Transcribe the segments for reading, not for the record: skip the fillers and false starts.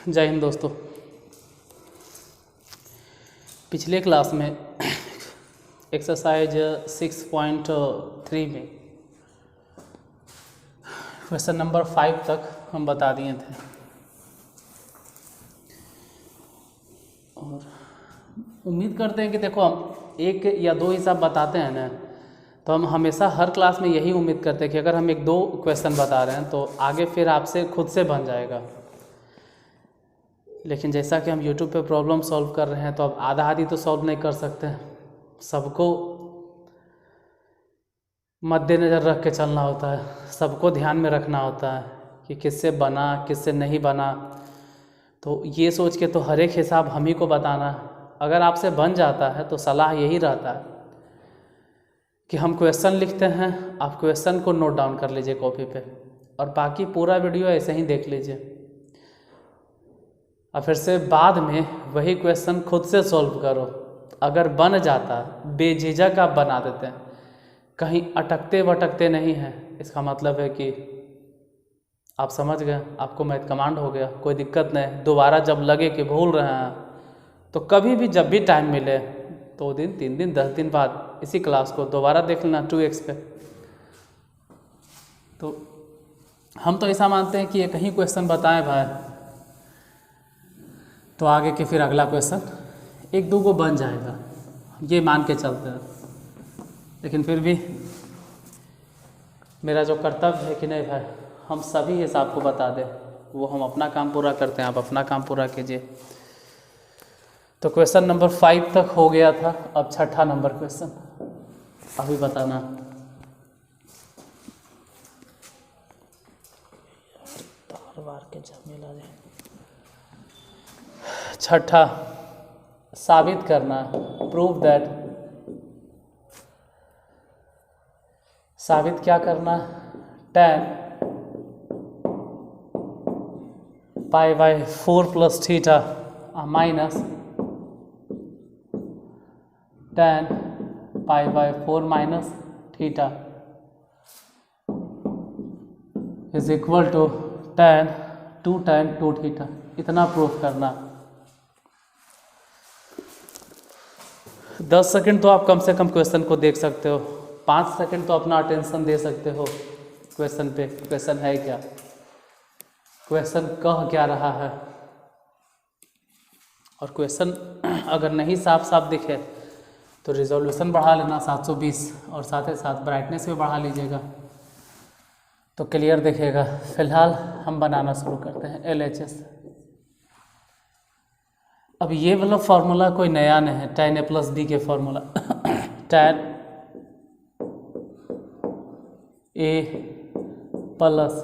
जय हिंद दोस्तों। पिछले क्लास में एक्सरसाइज 6.3 में क्वेश्चन नंबर 5 तक हम बता दिए थे और उम्मीद करते हैं कि देखो हम एक या दो हिसाब बताते हैं ना, तो हम हमेशा हर क्लास में यही उम्मीद करते हैं कि अगर हम एक दो क्वेश्चन बता रहे हैं तो आगे फिर आपसे खुद से बन जाएगा। लेकिन जैसा कि हम YouTube पे प्रॉब्लम सॉल्व कर रहे हैं तो अब आधा आधी तो सॉल्व नहीं कर सकते, सबको मद्देनज़र रख के चलना होता है, सबको ध्यान में रखना होता है कि किससे बना किससे नहीं बना। तो ये सोच के तो हर एक हिसाब हम ही को बताना है। अगर आपसे बन जाता है तो सलाह यही रहता है कि हम क्वेश्चन लिखते हैं, आप क्वेश्चन को नोट डाउन कर लीजिए कॉपी पे और बाकी पूरा वीडियो ऐसे ही देख लीजिए और फिर से बाद में वही क्वेश्चन खुद से सॉल्व करो। अगर बन जाता बेझिझक आप बना देते हैं, कहीं अटकते वटकते नहीं हैं, इसका मतलब है कि आप समझ गए, आपको मैथ कमांड हो गया, कोई दिक्कत नहीं। दोबारा जब लगे कि भूल रहे हैं तो कभी भी जब भी टाइम मिले 2 दिन 3 दिन 10 दिन बाद इसी क्लास को दोबारा देख लेना 2x पे। तो हम तो ऐसा मानते हैं कि ये कहीं क्वेश्चन बताएं भाई तो आगे के फिर अगला क्वेश्चन एक दो को बन जाएगा, ये मान के चलते हैं। लेकिन फिर भी मेरा जो कर्तव्य है कि नहीं भाई हम सभी हिसाब को बता दें, वो हम अपना काम पूरा करते हैं, आप अपना काम पूरा कीजिए। तो क्वेश्चन नंबर 5 तक हो गया था, अब छठा नंबर क्वेश्चन अभी बताना। छठा, साबित करना, प्रूव दैट। साबित क्या करना? tan pi by 4 plus theta minus tan pi by 4 minus theta is equal to tan 2 theta. इतना प्रूफ करना। 10 सेकंड तो आप कम से कम क्वेश्चन को देख सकते हो, 5 सेकंड तो अपना अटेंशन दे सकते हो क्वेश्चन पे। क्वेश्चन है क्या, क्वेश्चन कह क्या रहा है, और क्वेश्चन अगर नहीं साफ साफ दिखे तो रिजोल्यूशन बढ़ा लेना 720 और साथ ही साथ ब्राइटनेस भी बढ़ा लीजिएगा तो क्लियर दिखेगा। फिलहाल हम बनाना शुरू करते हैं LHS। अब ये वाला फार्मूला कोई नया नहीं है, tan a प्लस b के formula tan a plus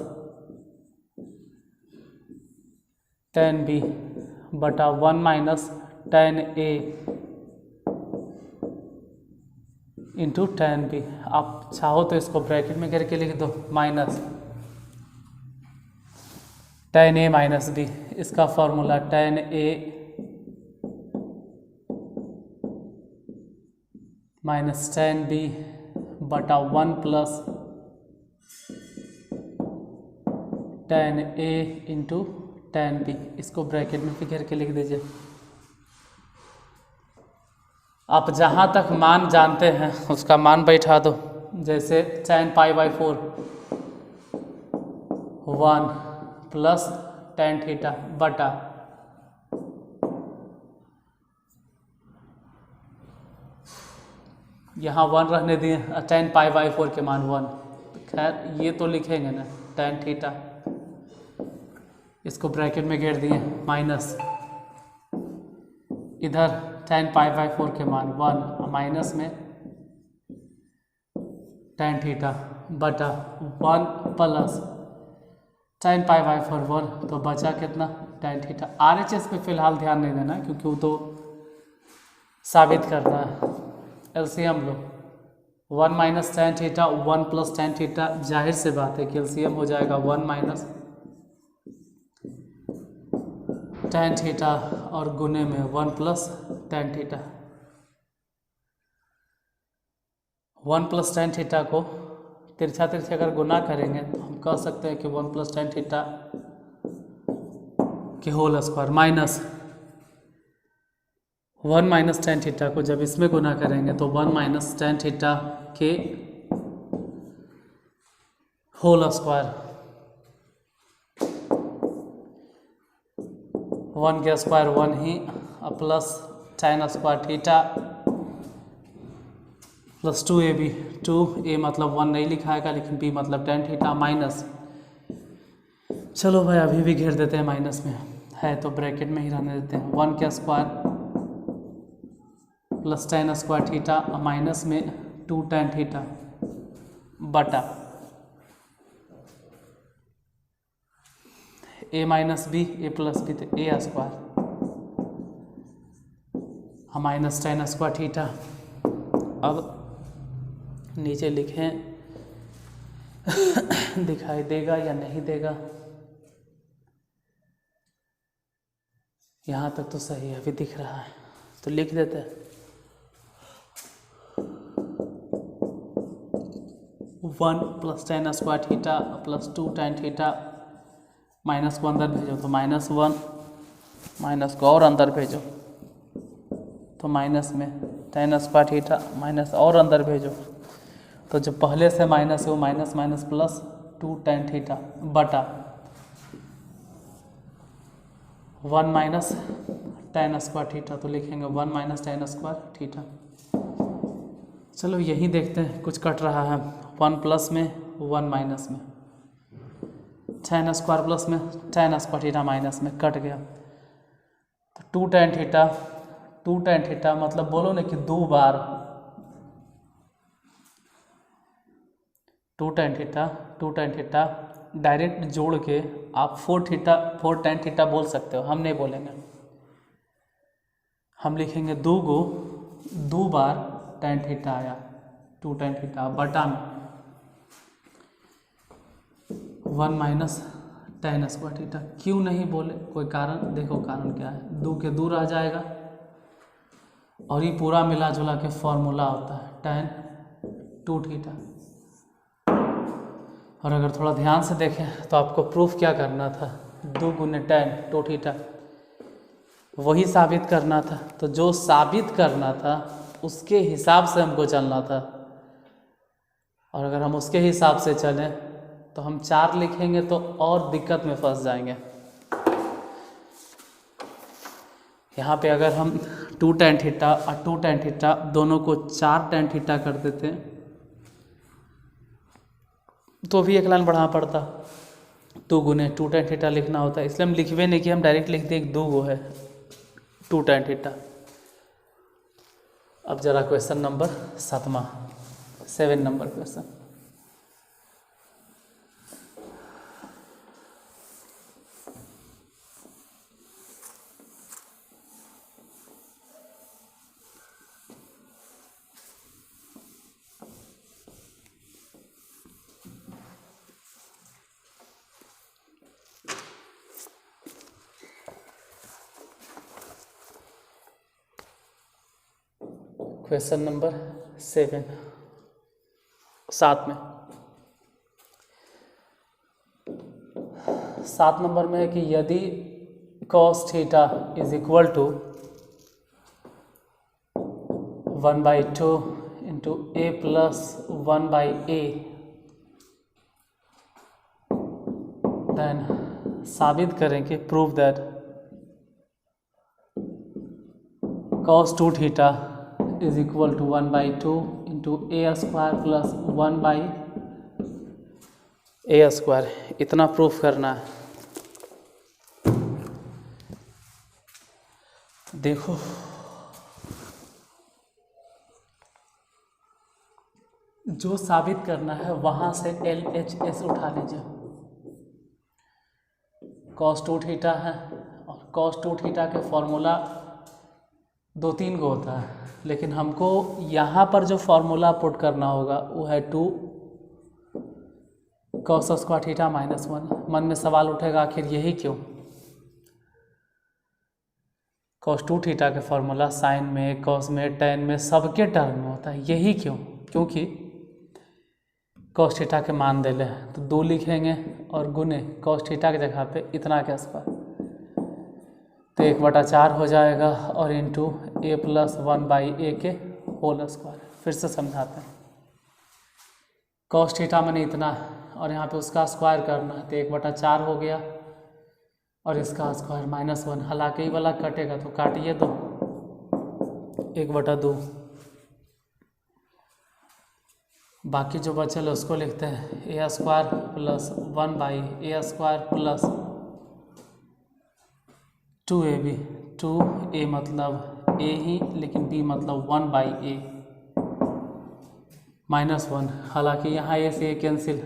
tan b बटा 1 minus tan a into tan b। आप चाहो तो इसको ब्रैकेट में करके लिख दो, minus tan a minus b। इसका formula tan a minus tan b बटा 1 plus tan a into tan b। इसको ब्रैकेट में फिर के लिख दीजिए। आप जहाँ तक मान जानते हैं उसका मान बैठा दो, जैसे tan pi by 4 1 plus tan theta बटा यहाँ 1 रहने दिए, tan पाई बाई 4 के मान 1। खैर ये तो लिखेंगे ना tan थीटा, इसको ब्रैकेट में घेर दिए, माइनस इधर tan पाई बाई 4 के मान 1 माइनस में tan थीटा बटा 1 प्लस tan पाई बाई 4 1, तो बचा कितना tan थीटा। RHS पे फिलहाल ध्यान नहीं देना क्योंकि वो तो साबित करना है। LCM लो, 1 minus tan theta 1 plus tan theta, जाहिर से बात है कि LCM हो जाएगा 1 माइनस tan थीटा और गुने में 1 plus tan theta. 1 plus tan theta को तिरछा तिरछा अगर गुना करेंगे तो हम कह सकते हैं कि 1 प्लस tan थीटा के whole square minus 1 minus tan theta को जब इसमें गुना करेंगे तो 1 माइनस टेन थीटा के होल स्क्वायर, 1 के स्क्वायर 1 ही, plus tan square theta plus 2ab, 2a मतलब 1 नहीं लिखाएगा लेकिन b मतलब टेन थीटा माइनस, चलो भाई अभी भी घेर देते हैं माइनस में है तो ब्रैकेट में ही रहने देते हैं, 1 के square plus tan square theta minus में 2 टेन थीटा बटा a minus B, A plus B तो A square minus tan square theta. अब नीचे लिखें दिखाई देगा या नहीं देगा, यहाँ तक तो सही है, अभी दिख रहा है तो लिख देते हैं 1 plus tan square theta plus 2 tan theta, minus को अंदर भेजो तो -1, माइनस को और अंदर भेजो तो माइनस में टेन स्क्वायर थीटा, माइनस और अंदर भेजो तो जो पहले से माइनस है वो minus minus plus 2 tan theta बटा 1 माइनस टेन स्क्वायर थीटा, तो लिखेंगे 1 माइनस टेन स्क्वायर थीटा। चलो यही देखते हैं, कुछ कट रहा है, 1 प्लस में 1 माइनस में, टेन स्क्वायर प्लस में टेन स्क्वायर थीटा माइनस में कट गया तो 2 टेन थीटा, 2 टेन थीटा मतलब बोलो ना कि 2 बार 2 tan theta, 2 tan theta direct जोड़ के आप 4 टेन थीटा बोल सकते हो, हम नहीं बोलेंगे, हम लिखेंगे 2 बार टेन थीटा आया 2 टेन थीटा बटा में 1 माइनस टेन स्क्वायर थीटा। क्यों नहीं बोले, कोई कारण, देखो कारण क्या है, 2 के दूर आ जाएगा और ये पूरा मिला जुला के फॉर्मूला होता है टेन 2 थीटा। और अगर थोड़ा ध्यान से देखें तो आपको प्रूफ क्या करना था, 2 गुने टेन 2 थीटा वही साबित करना था, तो जो साबित करना था उसके हिसाब से हमको चलना था, और अगर हम उसके हिसाब से चलें तो हम 4 लिखेंगे तो और दिक्कत में फंस जाएंगे। यहाँ पे अगर हम 2 टेन थीटा और 2 टेन थीटा दोनों को 4 टेन थीटा कर देते तो भी एक लाइन बढ़ा पड़ता, 2 गुने 2 टेन थीटा लिखना होता है, इसलिए हम लिखवे नहीं कि हम डायरेक्ट लिख दिए 2 गो है 2 टेन थीटा। अब जरा क्वेश्चन नंबर 7 नंबर क्वेश्चन, क्वेश्चन नंबर 7 में 7 नंबर में है कि यदि cos theta is equal to 1/2 into a plus 1/a, then साबित करें कि prove that cos 2 theta is equal to 1/2 into a square plus 1/a square, इतना प्रूफ करना है। देखो जो साबित करना है वहां से LHS उठा लीजिए, cos 2 थीटा है और cos 2 थीटा के फॉर्मूला 2-3 गो होता है, लेकिन हमको यहाँ पर जो फॉर्मूला पुट करना होगा वो है 2 cos स्क्वायर थीटा -1। मन में सवाल उठेगा आखिर यही क्यों, cos 2 थीटा के फॉर्मूला साइन में, cos में, tan में, सबके टर्म में होता है, यही क्यों, क्योंकि cos थीटा के मान दे ले तो 2 लिखेंगे और गुने cos थीटा की जगह पे इतना के स्क्वायर, तो 1/4 हो जाएगा और इंटू a + 1/a के होल स्क्वायर। फिर से समझाते हैं। cos थीटा मैंने इतना है और यहाँ पे उसका स्क्वायर करना है, तो 1/4 हो गया और इसका स्क्वायर -1। हालांकि ये वाला कटेगा तो काटिए दो, 1/2। बाकी जो बचल उसको लिखते हैं a² + 1/a² + 2ab। 2a मतलब a ही, लेकिन b मतलब 1/a -1। हालांकि यहाँ a से a कैंसिल,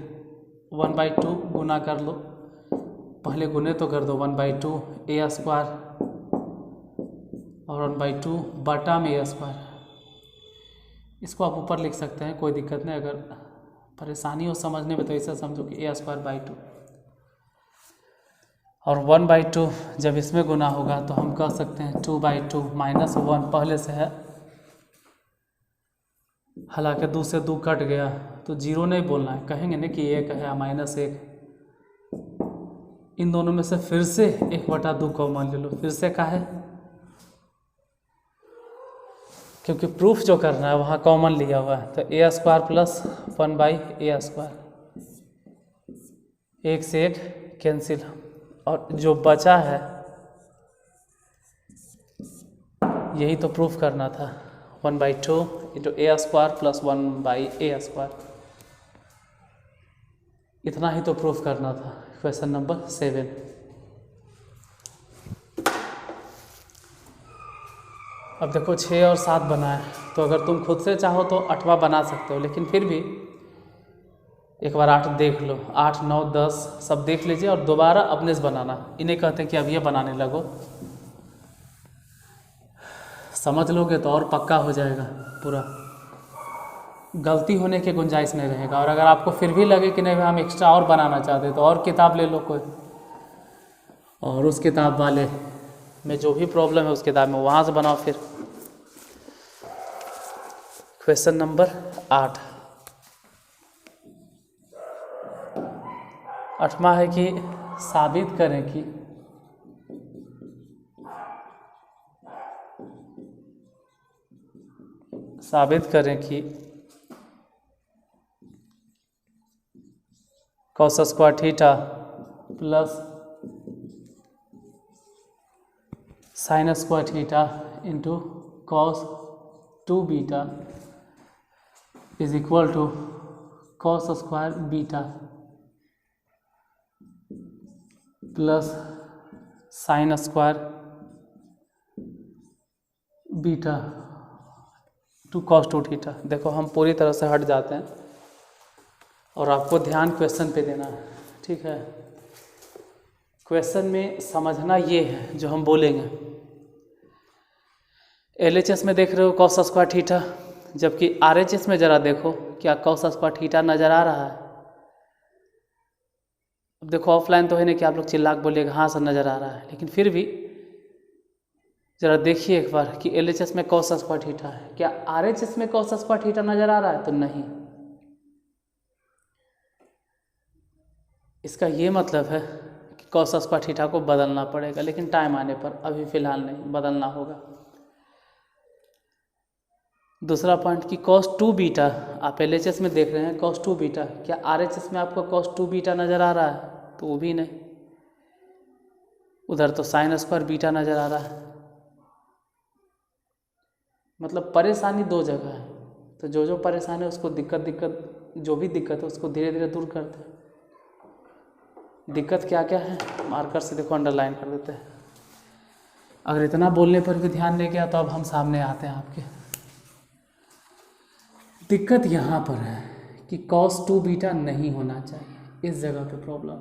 1/2 गुना कर लो, पहले गुने तो कर दो, 1/2 a² और 1/2 बटा में a²। इसको आप ऊपर लिख सकते हैं, कोई दिक्कत नहीं। अगर परेशानी हो समझने में तो ऐसा समझो कि a²/2 और 1/2 जब इसमें गुना होगा तो हम कह सकते हैं 2/2 -1 पहले से है। हालांकि 2 से 2 कट गया तो 0 नहीं बोलना है, कहेंगे ना कि 1 है -1। इन दोनों में से फिर से 1/2 कॉमन ले लो, फिर से का है, क्योंकि प्रूफ जो करना है वहाँ कॉमन लिया हुआ है। तो a² + 1/a², 1 से 1 कैंसिल और जो बचा है यही तो प्रूफ करना था, 1/2 × a² + 1/a²। इतना ही तो प्रूफ करना था। Question number 7। अब देखो 6 और 7 बना है, तो अगर तुम खुद से चाहो तो 8वां बना सकते हो, लेकिन फिर भी एक बार 8 देख लो, 8, 9, 10 सब देख लीजिए और दोबारा अपने से बनाना। इन्हें कहते हैं कि अब ये बनाने लगो, समझ लोगे तो और पक्का हो जाएगा पूरा, गलती होने की गुंजाइश नहीं रहेगा। और अगर आपको फिर भी लगे कि नहीं भाई हम एक्स्ट्रा और बनाना चाहते तो और किताब ले लो कोई, और उस किताब वाले में जो भी प्रॉब्लम है उस किताब में वहाँ से बनाओ। फिर क्वेश्चन नंबर 8, 8वां है कि साबित करें कि cos² theta plus sin² theta into cos 2 beta is equal to cos² beta plus sin² beta to cos 2 theta. देखो हम पूरी तरह से हट जाते हैं और आपको ध्यान क्वेश्चन पे देना है, ठीक है। क्वेश्चन में समझना ये है जो हम बोलेंगे। LHS में देख रहे हो cos² थीटा, जबकि RHS में ज़रा देखो क्या cos² थीटा नज़र आ रहा है। अब देखो ऑफलाइन तो है नहीं कि आप लोग चिल्ला के बोलिएगा हाँ सर नज़र आ रहा है, लेकिन फिर भी ज़रा देखिए एक बार कि LHS में cos² थीटा है, क्या RHS में cos² थीटा नज़र आ रहा है? तो नहीं। इसका ये मतलब है कि cos² थीटा को बदलना पड़ेगा, लेकिन टाइम आने पर, अभी फ़िलहाल नहीं बदलना होगा। दूसरा पॉइंट कि cos 2 बीटा आप LHS में देख रहे हैं cos 2 बीटा, क्या RHS में आपको cos 2 बीटा नज़र आ रहा है? तो वो भी नहीं। उधर तो sin² बीटा नज़र आ रहा है। मतलब परेशानी 2 जगह है, तो जो परेशानी है उसको जो भी दिक्कत है उसको धीरे धीरे दूर करते हैं। दिक्कत क्या क्या है मार्कर से देखो अंडरलाइन कर देते हैं। अगर इतना बोलने पर भी ध्यान नहीं गया तो अब हम सामने आते हैं आपके। दिक्कत यहाँ पर है कि cos 2 बीटा नहीं होना चाहिए, इस जगह पे प्रॉब्लम।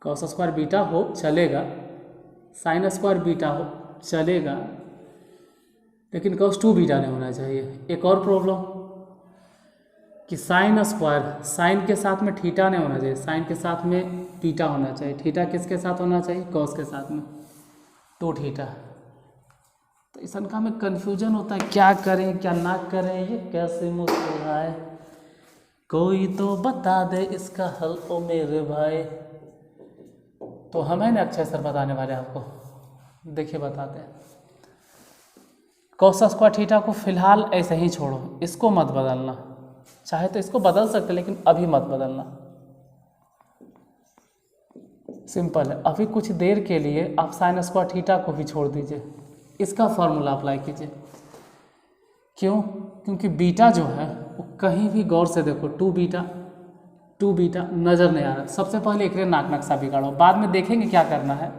cos² बीटा हो चलेगा, sin² बीटा हो चलेगा, लेकिन cos 2 बीटा नहीं होना चाहिए। एक और प्रॉब्लम कि sin² साइन के साथ में थीटा नहीं होना चाहिए, साइन के साथ में बीटा होना चाहिए। थीटा किसके साथ होना चाहिए? cos के साथ में, 2 थीटा। तो इस का में कन्फ्यूजन होता है, क्या करें क्या ना करें, ये कैसे मुश्किल है, कोई तो बता दे इसका हल ओ मेरे भाई। तो हम है ना अक्षय सर बताने वाले आपको, देखिए बताते हैं। कॉस स्क्वायर थीटा को फिलहाल ऐसे ही छोड़ो, इसको मत बदलना, चाहे तो इसको बदल सकते लेकिन अभी मत बदलना, सिंपल है। अभी कुछ देर के लिए आप साइन स्क्वायर थीटा को भी छोड़ दीजिए, इसका फॉर्मूला अप्लाई कीजिए। क्यों? क्योंकि बीटा जो है वो कहीं भी गौर से देखो, टू बीटा नज़र नहीं आ रहा। सबसे पहले एक नाक नक्शा बिगाड़ो, बाद में देखेंगे क्या करना है,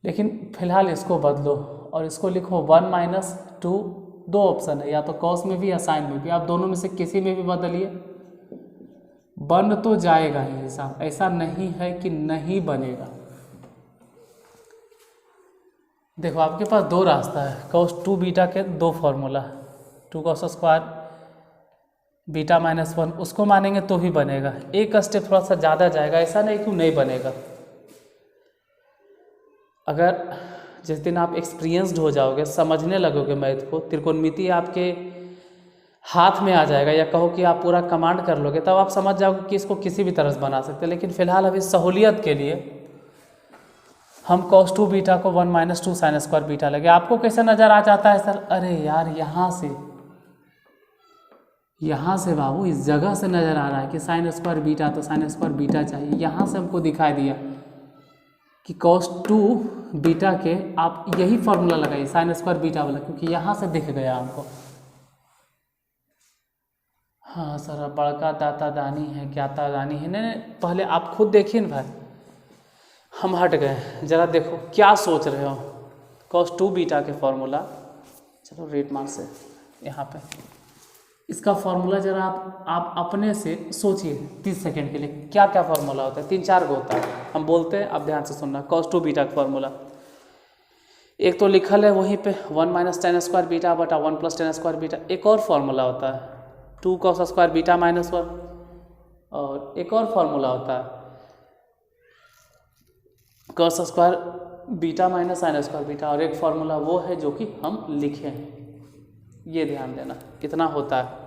लेकिन फिलहाल इसको बदलो और इसको लिखो 1 - 2। दो ऑप्शन है, या तो कॉस में भी या साइन में भी, आप दोनों में से किसी में भी बदलिए, बन तो जाएगा ही हिसाब, ऐसा नहीं है कि नहीं बनेगा। देखो आपके पास दो रास्ता है, cos 2 बीटा के दो फॉर्मूला, 2 cos स्क्वायर बीटा -1, उसको मानेंगे तो भी बनेगा। एक स्टेप थोड़ा सा ज़्यादा जाएगा, ऐसा नहीं क्यों नहीं बनेगा। अगर जिस दिन आप एक्सपीरियंस्ड हो जाओगे, समझने लगोगे मैथ को, त्रिकोणमिति आपके हाथ में आ जाएगा, या कहो कि आप पूरा कमांड कर लोगे, तब आप समझ जाओगे कि इसको किसी भी तरह से बना सकते हैं। लेकिन फिलहाल अभी सहूलियत के लिए हम cos 2 बीटा को 1 - 2 साइन स्क्वायर बीटा लगे। आपको कैसे नज़र आ जाता है सर? अरे यार यहाँ से बाबू इस जगह से नज़र आ रहा है कि साइन स्क्वायर बीटा, तो साइन स्क्वायर बीटा चाहिए। यहाँ से हमको दिखाई दिया कि cos 2 बीटा के आप यही फॉर्मूला लगाइए, साइन स्क्वायर बीटा वाला, क्योंकि यहाँ से दिख गया हमको। हाँ सर, अब बड़का दाता दानी है, क्या दानी है? नहीं, पहले आप खुद देखिए ना भाई, हम हट गए, ज़रा देखो क्या सोच रहे हो। cos 2 बीटा के फॉर्मूला, चलो रेड मार्क से यहाँ पे इसका फॉर्मूला जरा आप अपने से सोचिए 30 सेकेंड के लिए, क्या क्या फॉर्मूला होता है। 3-4 गो होता है, हम बोलते हैं, आप ध्यान से सुनना। cos 2 बीटा का फॉर्मूला एक तो लिखल है वहीं पे, 1 - tan स्क्वायर बीटा बटा 1 + tan स्क्वायर बीटा। एक और फॉर्मूला होता है 2 cos स्क्वायर बीटा -1, और एक और फॉर्मूला होता है cos square beta - sin square beta, और एक फॉर्मूला वो है जो कि हम लिखे हैं। ये ध्यान देना, कितना होता है।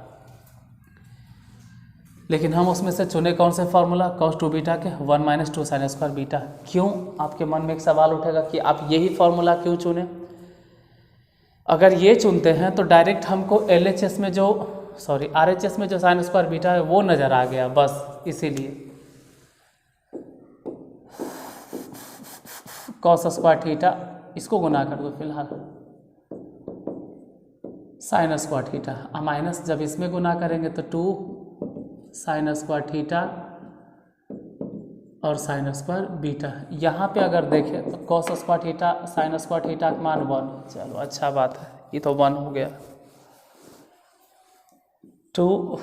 लेकिन हम उसमें से चुने कौन से फॉर्मूला? cos 2 बीटा के 1 - 2 sin स्क्वायर बीटा। क्यों? आपके मन में एक सवाल उठेगा कि आप यही फॉर्मूला क्यों चुने? अगर ये चुनते हैं तो डायरेक्ट हमको RHS में जो साइन स्क्वायर बीटा है वो नज़र आ गया, बस इसीलिए। cos स्क्वायर थीटा, इसको गुना कर दो फिलहाल, साइन स्क्वायर थीटा माइनस, जब इसमें गुना करेंगे तो 2 साइन स्क्वायर थीटा और साइन स्क्वायर बीटा। यहाँ पे अगर देखें तो cos square theta sine square theta का मान 1, चलो अच्छा बात है, ये तो 1 हो गया। 2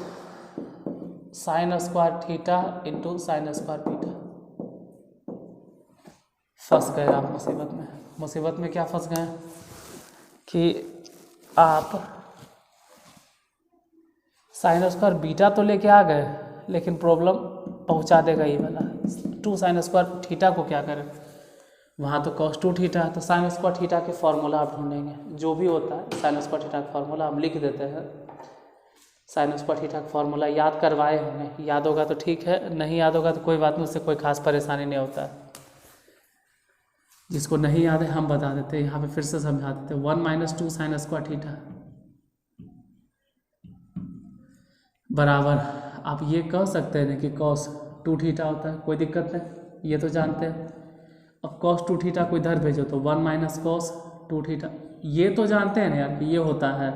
sine square theta into sine square beta. फंस गए आप मुसीबत में क्या फंस गए कि आप साइन स्क्वायर बीटा तो लेके आ गए, लेकिन प्रॉब्लम पहुंचा देगा ये वाला 2 साइन स्क्वायर थीटा को क्या करें, वहाँ तो cos 2 थीटा है, तो साइन स्क्वायर थीटा के फॉर्मूला आप ढूंढेंगे, जो भी होता है साइन स्क्वायर थीटा का फॉर्मूला हम लिख देते हैं। साइन स्क्वायर थीटा का फॉर्मूला याद करवाए होंगे, याद होगा तो ठीक है, नहीं याद होगा तो कोई बात नहीं, उससे कोई खास परेशानी नहीं होता है। जिसको नहीं याद है हम बता देते हैं, यहाँ पे फिर से समझा देते हैं। 1 - 2 साइन स्क्वायर थीटा बराबर, आप ये कह सकते हैं कि cos 2 थीटा होता है, कोई दिक्कत नहीं, ये तो जानते हैं। अब cos 2 थीटा को इधर भेजो तो 1 - cos 2 थीटा, ये तो जानते हैं ना यार कि ये होता है।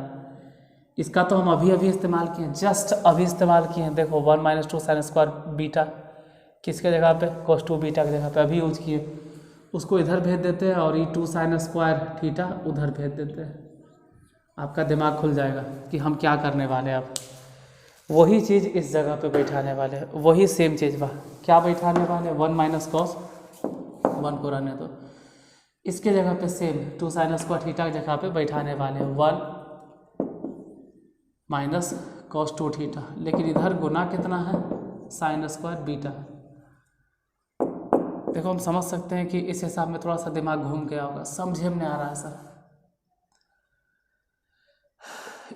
इसका तो हम अभी इस्तेमाल किए हैं, जस्ट अभी इस्तेमाल किए हैं। देखो 1 - 2 साइन स्क्वायर बीटा किसके जगह पे? cos 2 बीटा की जगह पे अभी यूज किए, उसको इधर भेज देते हैं और ये 2 साइन स्क्वायर थीटा उधर भेज देते हैं। आपका दिमाग खुल जाएगा कि हम क्या करने वाले हैं। आप वही चीज़ इस जगह पे बैठाने वाले हैं, वही सेम चीज़ वह क्या बैठाने वाले? 1 - cos 1 को रहने दो, इसके जगह पे सेम 2 साइन स्क्वायर थीटा की जगह पे बैठाने वाले हैं 1 - cos 2 थीटा, लेकिन इधर गुना कितना है? Sine square beta. देखो हम समझ सकते हैं कि इस हिसाब में थोड़ा सा दिमाग घूम गया होगा, समझे में नहीं आ रहा है सर,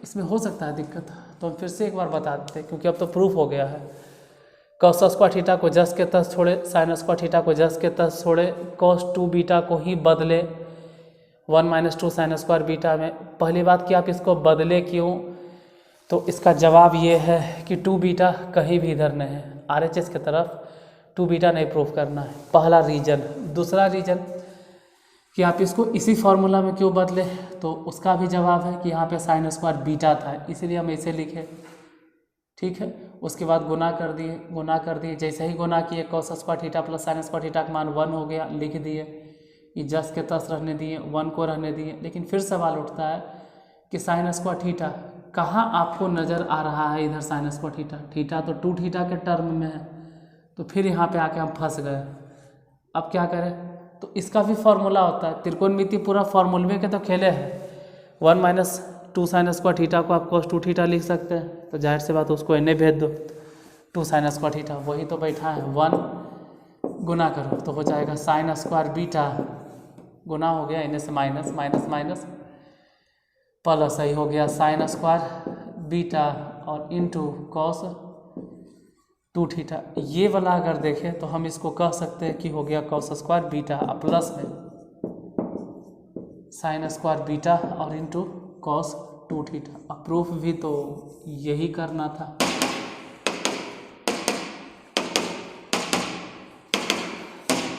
इसमें हो सकता है दिक्कत, तो हम फिर से एक बार बता देते हैं, क्योंकि अब तो प्रूफ हो गया है कॉस स्क्वायर थीटा को जस के तस छोड़े, साइन स्क्वायर थीटा को जस के तस छोड़े, कॉस 2 बीटा को ही बदले 1 - 2 साइन स्क्वायर बीटा में। पहली बात कि आप इसको बदले क्यों, तो इसका जवाब ये है कि 2 बीटा कहीं भी इधर नहीं है, RHS की तरफ 2 बीटा नहीं प्रूफ करना है, पहला रीजन। दूसरा रीजन कि आप इसको इसी फॉर्मूला में क्यों बदले, तो उसका भी जवाब है कि यहाँ पे साइन स्क्वायर बीटा था, इसीलिए हम इसे लिखे, ठीक है। उसके बाद गुना कर दिए, जैसे ही गुना किए cos square theta plus sine square theta का मान 1 हो गया, लिख दिए। ये जस के तस रहने दिए, 1 को रहने दिए। लेकिन फिर सवाल उठता है कि साइन स्क्वायर थीटा कहाँ आपको नज़र आ रहा है, इधर साइन स्क्वायर थीटा तो 2 थीटा के टर्म में है, तो फिर यहाँ पे आके हम फंस गए। अब क्या करें, तो इसका भी फॉर्मूला होता है, त्रिकोणमिति पूरा फॉर्मूले के तो खेले हैं। 1 - 2 साइन स्क्वायर थीटा को आप cos 2 थीटा लिख सकते हैं, तो जाहिर सी बात उसको इन्हें भेज दो, 2 साइन स्क्वायर थीटा वही तो बैठा है, 1 गुना करो तो हो जाएगा साइन स्क्वायर बीटा, गुना हो गया, इन्हें से माइनस माइनस माइनस प्लस, सही हो गया साइन स्क्वायर बीटा और इंटू कॉस 2 थीटा। ये वाला अगर देखें तो हम इसको कह सकते हैं कि हो गया कॉस स्क्वायर बीटा प्लस में साइन स्क्वायर बीटा और इंटू कॉस 2 थीटा। अब प्रूफ भी तो यही करना था,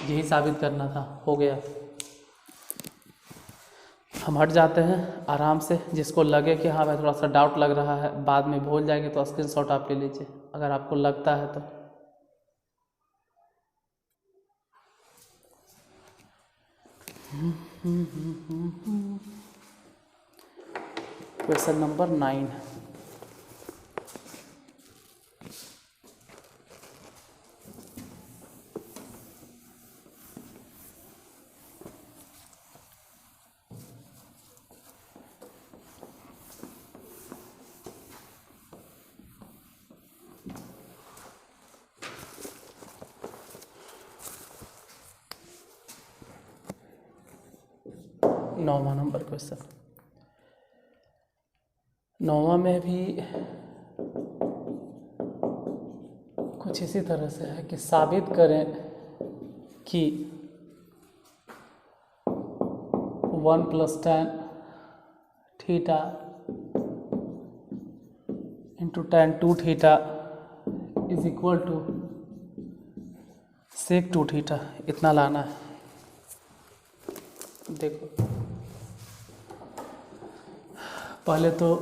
यही साबित करना था, हो गया। हम हट जाते हैं आराम से, जिसको लगे कि हाँ भाई थोड़ा सा डाउट लग रहा है, बाद में भूल जाएंगे तो स्क्रीनशॉट आप ले लीजिए अगर आपको लगता है तो। क्वेश्चन नंबर 9, नौवां नंबर क्वेश्चन। नौवां में भी कुछ इसी तरह से है कि साबित करें कि 1 + tan theta into tan 2 theta is equal to sec 2 theta, इतना लाना है। देखो पहले तो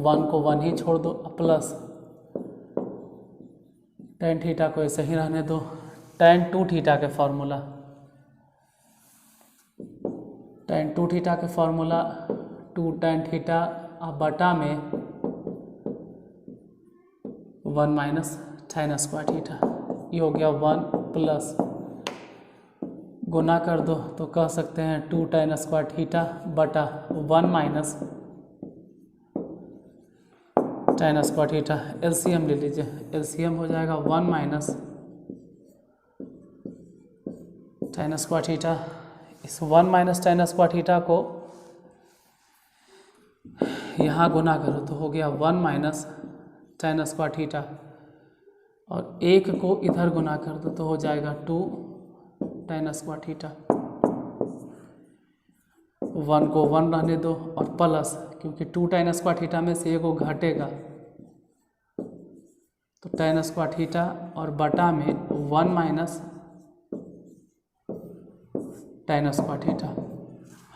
1 को 1 ही छोड़ दो, प्लस tan थीटा को ऐसे ही रहने दो, tan 2 थीटा के फॉर्मूला, tan 2 थीटा के फॉर्मूला 2 tan थीटा बटा में 1 - tan स्क्वायर थीटा, ये हो गया 1 प्लस गुना कर दो तो कह सकते हैं 2 tan स्क्वायर थीटा बटा 1 - tan स्क्वायर थीटा। एलसीएम ले लीजिए, एलसीएम हो जाएगा 1 - tan स्क्वायर थीटा। इस 1 - tan स्क्वायर थीटा को यहाँ गुना करो तो हो गया 1 - tan स्क्वायर थीटा, और 1 को इधर गुना कर दो तो हो जाएगा 2 tan स्क्वायर थीटा। 1 को 1 रहने दो और प्लस, क्योंकि 2 tan स्क्वायर थीटा में से 1 को घटेगा तो tan स्क्वायर थीटा और बटा में 1 - tan स्क्वायर थीटा।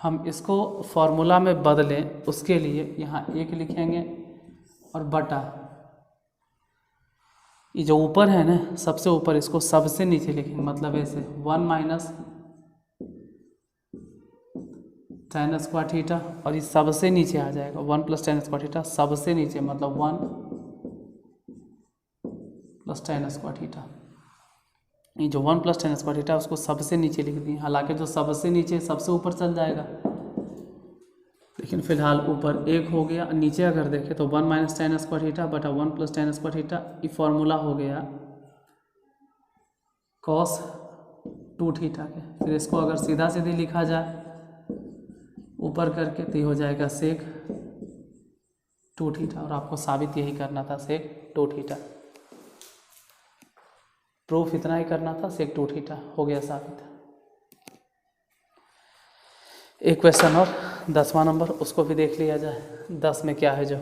हम इसको फॉर्मूला में बदलें, उसके लिए यहाँ 1 लिखेंगे और बटा ये जो ऊपर है ना सबसे ऊपर, इसको सबसे नीचे लिखेंगे, मतलब ऐसे 1 - tan स्क्वायर थीटा, और ये सबसे नीचे आ जाएगा 1 + tan स्क्वायर थीटा, सबसे नीचे मतलब 1 + tan स्क्वायर थीटा। ये जो 1 + tan स्क्वायर थीटा उसको सबसे नीचे लिख दिए, हालांकि जो सबसे नीचे सबसे ऊपर चल जाएगा, लेकिन फिलहाल ऊपर 1 हो गया। नीचे अगर देखें तो 1 - tan स्क्वायर थीटा बटा 1 + tan स्क्वायर थीटा, ये फॉर्मूला हो गया cos 2 थीटा के। फिर इसको अगर सीधा सीधी लिखा जाए ऊपर करके तो ये हो जाएगा sec 2 थीटा, और आपको साबित यही करना था सेक 2 थीटा। प्रूफ इतना ही करना था, सेक 2 थीटा हो गया साबित। एक क्वेश्चन और 10वां नंबर, उसको भी देख लिया जाए। 10 में क्या है जो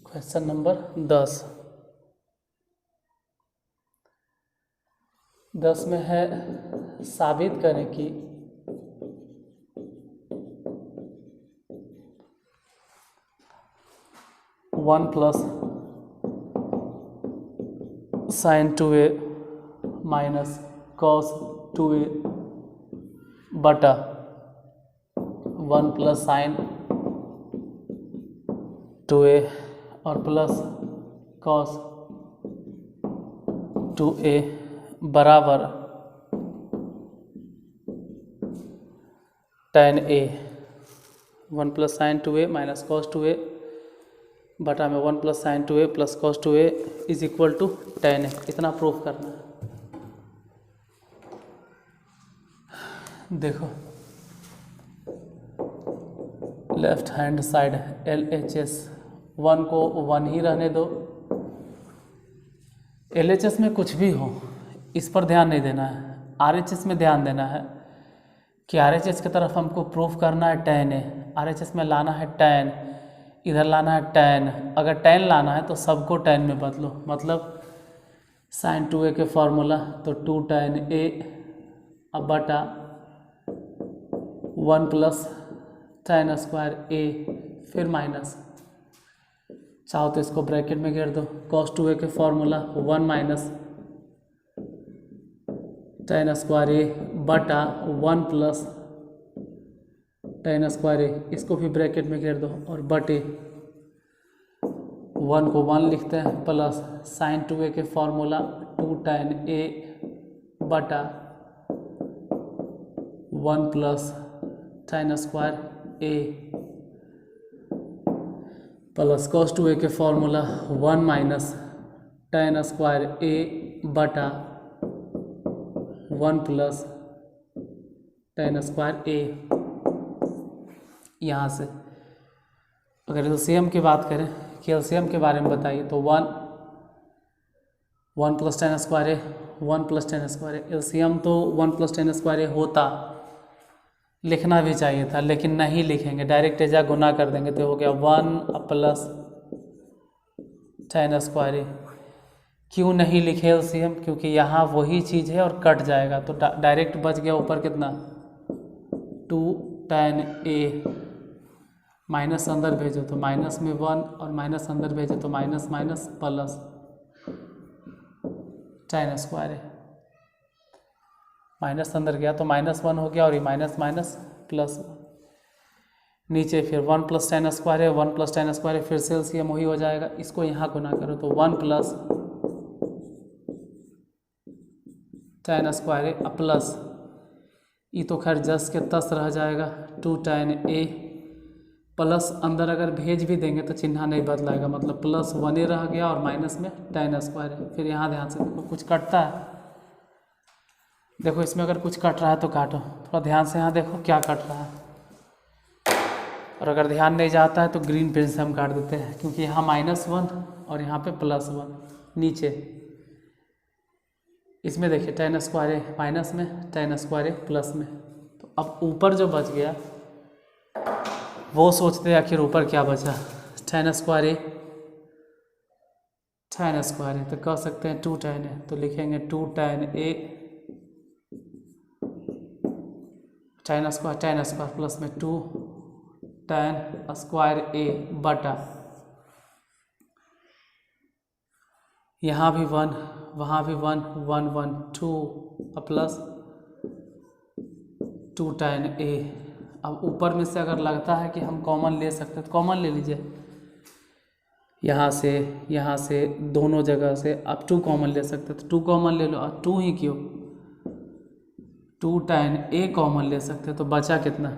क्वेश्चन नंबर 10 में है साबित करें कि one plus sine 2a minus cos 2a बटा 1 प्लस साइन 2a और प्लस कॉस 2a बराबर tan a। 1 plus sine 2a minus cos 2a बटा में 1 plus sine 2a plus cos 2a is equal to tan a। इतना proof करना है। देखो left hand side LHS 1 को 1 ही रहने दो। LHS में कुछ भी हो इस पर ध्यान नहीं देना है, RHS में ध्यान देना है कि RHS की तरफ हमको प्रूफ करना है tan a। RHS में लाना है tan, इधर लाना है tan। अगर tan लाना है तो सबको tan में बदलो, मतलब साइन 2a के फॉर्मूला तो 2 tan a अब बटा 1 प्लस tan स्क्वायर a फिर माइनस, चाहो तो इसको ब्रैकेट में घेर दो। cos 2a के formula 1 minus tan square a बटा 1 प्लस tan स्क्वायर a, इसको भी ब्रैकेट में घेर दो और बटे 1 को 1 लिखते हैं प्लस साइन 2a के फॉर्मूला 2 tan a बटा 1 plus tan square a plus cos 2a के formula 1 minus tan square a बटा 1 प्लस tan स्क्वायर a। यहाँ से अगर एलसीएम की बात करें कि एलसीएम के बारे में बताइए तो 1 plus tan square a 1 plus tan square a। LCM तो 1 प्लस tan स्क्वायर a होता, लिखना भी चाहिए था लेकिन नहीं लिखेंगे, डायरेक्ट एजा गुना कर देंगे तो हो गया 1 प्लस tan स्क्वायर a। क्यों नहीं लिखे एलसीएम? क्योंकि यहाँ वही चीज़ है और कट जाएगा तो डायरेक्ट बच गया ऊपर कितना 2 tan a, माइनस अंदर भेजो तो माइनस में 1 और माइनस अंदर भेजो तो minus minus plus tan square a। Minus अंदर गया तो -1 हो गया और ये माइनस माइनस प्लस नीचे फिर 1 प्लस tan स्क्वायर है 1 प्लस tan स्क्वायर है फिर से एलसीएम वही हो जाएगा। इसको यहाँ गुना करो तो 1 प्लस tan स्क्वायर है प्लस ये तो खैर जस के तस रह जाएगा 2 tan a प्लस अंदर अगर भेज भी देंगे तो चिन्ह नहीं बदलाएगा, मतलब प्लस 1 रह गया और माइनस में tan स्क्वायर है। फिर यहाँ ध्यान से देखो कुछ कटता है, देखो इसमें अगर कुछ कट रहा है तो काटो, थोड़ा ध्यान से यहाँ देखो क्या कट रहा है। और अगर ध्यान नहीं जाता है तो ग्रीन पेन से हम काट देते हैं क्योंकि यहाँ -1 और यहाँ पे +1 नीचे। इसमें देखिए tan स्क्वायर है माइनस में tan स्क्वायर है प्लस में, तो अब ऊपर जो बच गया वो सोचते हैं आखिर ऊपर क्या बचा। tan स्क्वायर है तो कह सकते हैं 2 tan है तो लिखेंगे 2 tan a tan square plus में 2 tan स्क्वायर a बटा यहाँ भी 1 वहाँ भी 1 1 1 2 प्लस 2 tan a। अब ऊपर में से अगर लगता है कि हम कॉमन ले सकते तो कॉमन ले लीजिए, यहाँ से दोनों जगह से आप 2 कॉमन ले सकते तो 2 कॉमन ले लो। और 2 ही क्यों, 2 tan A कॉमन ले सकते हैं, तो बचा कितना,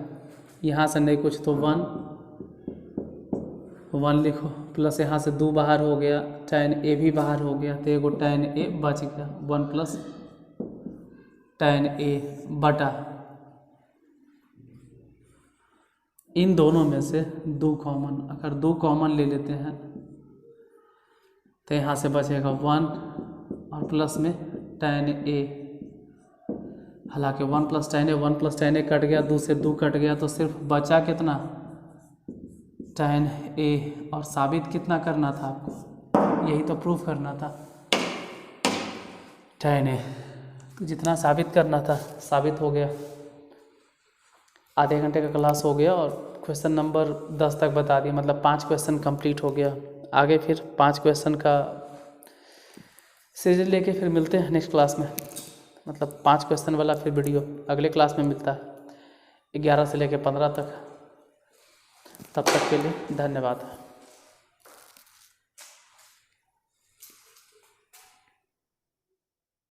यहाँ से नहीं कुछ तो 1 लिखो, प्लस यहाँ से 2 बाहर हो गया, tan A भी बाहर हो गया, तो एगो tan A बच गया, 1 प्लस tan A बटा इन दोनों में से 2 कॉमन, अगर 2 कॉमन ले लेते हैं तो यहाँ से बचेगा 1 और प्लस में tan A, हालांकि 1 प्लस tan A कट गया, 2 से 2 कट गया, तो सिर्फ बचा कितना tan A, और साबित कितना करना था आपको, यही तो प्रूफ करना था tan A, तो जितना साबित करना था साबित हो गया। आधे घंटे का क्लास हो गया और क्वेश्चन नंबर 10 तक बता दिया, मतलब 5 क्वेश्चन कंप्लीट हो गया। आगे फिर 5 क्वेश्चन का सीरीज लेके फिर मिलते हैं नेक्स्ट क्लास में, मतलब 5 क्वेश्चन वाला फिर वीडियो अगले क्लास में मिलता है 11 से लेकर 15 तक। तब तक के लिए धन्यवाद।